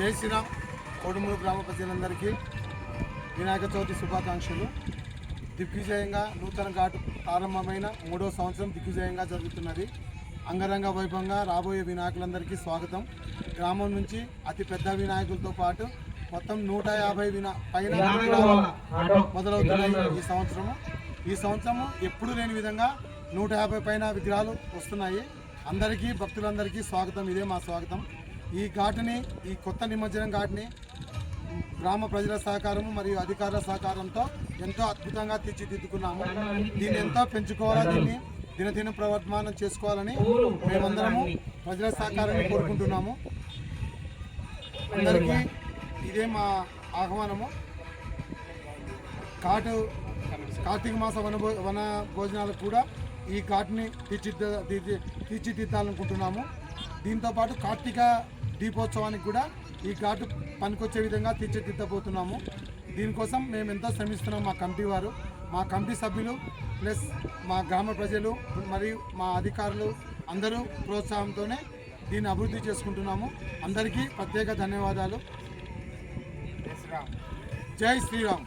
జై శ్రీరామ్. కోడుమూరు గ్రామ ప్రజలందరికీ వినాయక చవితి శుభాకాంక్షలు. దిగ్విజయంగా నూతన ఘాటు ప్రారంభమైన 3వ సంవత్సరం దిగ్విజయంగా జరుగుతున్నది. అంగరంగ వైభవంగా రాబోయే వినాయకులందరికీ స్వాగతం. గ్రామం నుంచి అతి పెద్ద వినాయకులతో పాటు మొత్తం 150 పైన మొదలవుతున్నాయి ఈ సంవత్సరము ఎప్పుడు లేని విధంగా 150 పైన విగ్రహాలు వస్తున్నాయి. అందరికీ భక్తులందరికీ స్వాగతం. ఇదే మా స్వాగతం. ఈ ఘాటుని, ఈ కొత్త నిమజ్జనం ఘాటుని గ్రామ ప్రజల సహకారము మరియు అధికారుల సహకారంతో ఎంతో అద్భుతంగా తీర్చిదిద్దుకున్నాము. దీన్ని ఎంతో పెంచుకోవాలా, దీన్ని దినదిన ప్రవర్తమానం చేసుకోవాలని మేమందరము ప్రజల సహకారాన్ని కోరుకుంటున్నాము. అందరికీ ఇదే మా ఆహ్వానము. కార్తీక మాస వన భోజనాలకు కూడా ఈ ఘాటుని తీర్చిదిద్దాలనుకుంటున్నాము. దీంతోపాటు కార్తీక దీపోత్సవానికి కూడా ఈ ఘాటు పనికొచ్చే విధంగా తీర్చిదిద్దబోతున్నాము. దీనికోసం మేము ఎంతో శ్రమిస్తున్నాం. మా కమిటీ వారు, మా కమిటీ సభ్యులు ప్లస్ మా గ్రామ ప్రజలు మరియు మా అధికారులు అందరూ ప్రోత్సాహంతోనే దీన్ని అభివృద్ధి చేసుకుంటున్నాము. అందరికీ ప్రత్యేక ధన్యవాదాలు. జై శ్రీరామ్.